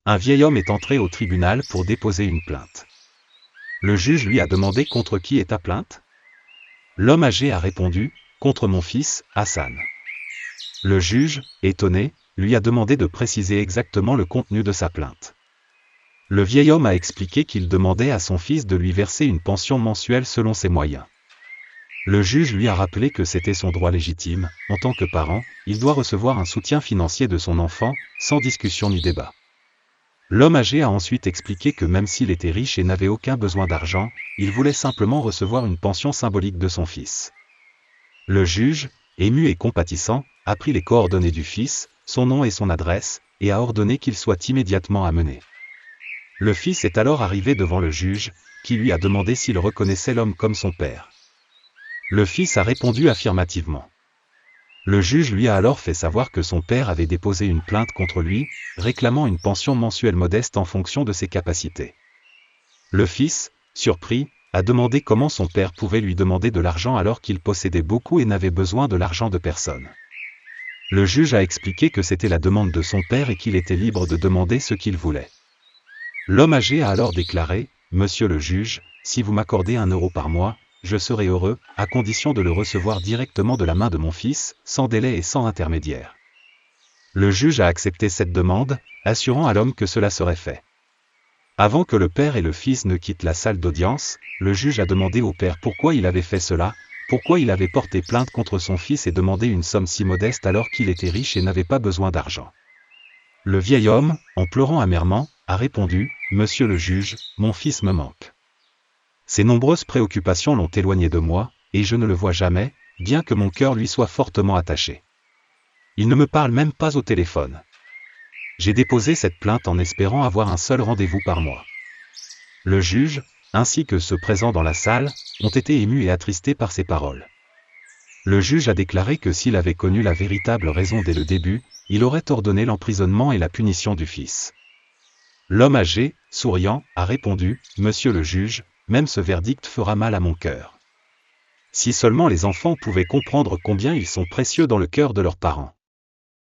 Un vieil homme est entré au tribunal pour déposer une plainte. Le juge lui a demandé contre qui est ta plainte? L'homme âgé a répondu, contre mon fils, Hassan. Le juge, étonné, lui a demandé de préciser exactement le contenu de sa plainte. Le vieil homme a expliqué qu'il demandait à son fils de lui verser une pension mensuelle selon ses moyens. Le juge lui a rappelé que c'était son droit légitime, en tant que parent, il doit recevoir un soutien financier de son enfant, sans discussion ni débat. L'homme âgé a ensuite expliqué que même s'il était riche et n'avait aucun besoin d'argent, il voulait simplement recevoir une pension symbolique de son fils. Le juge, ému et compatissant, a pris les coordonnées du fils, son nom et son adresse, et a ordonné qu'il soit immédiatement amené. Le fils est alors arrivé devant le juge, qui lui a demandé s'il reconnaissait l'homme comme son père. Le fils a répondu affirmativement. Le juge lui a alors fait savoir que son père avait déposé une plainte contre lui, réclamant une pension mensuelle modeste en fonction de ses capacités. Le fils, surpris, a demandé comment son père pouvait lui demander de l'argent alors qu'il possédait beaucoup et n'avait besoin de l'argent de personne. Le juge a expliqué que c'était la demande de son père et qu'il était libre de demander ce qu'il voulait. L'homme âgé a alors déclaré, « Monsieur le juge, si vous m'accordez 1 euro par mois, je serai heureux, à condition de le recevoir directement de la main de mon fils, sans délai et sans intermédiaire. » Le juge a accepté cette demande, assurant à l'homme que cela serait fait. Avant que le père et le fils ne quittent la salle d'audience, le juge a demandé au père pourquoi il avait fait cela, pourquoi il avait porté plainte contre son fils et demandé une somme si modeste alors qu'il était riche et n'avait pas besoin d'argent. Le vieil homme, en pleurant amèrement, a répondu, « Monsieur le juge, mon fils me manque. Ses nombreuses préoccupations l'ont éloigné de moi, et je ne le vois jamais, bien que mon cœur lui soit fortement attaché. Il ne me parle même pas au téléphone. J'ai déposé cette plainte en espérant avoir un seul rendez-vous par mois. » Le juge, ainsi que ceux présents dans la salle, ont été émus et attristés par ces paroles. Le juge a déclaré que s'il avait connu la véritable raison dès le début, il aurait ordonné l'emprisonnement et la punition du fils. L'homme âgé, souriant, a répondu, « Monsieur le juge, même ce verdict fera mal à mon cœur. Si seulement les enfants pouvaient comprendre combien ils sont précieux dans le cœur de leurs parents. »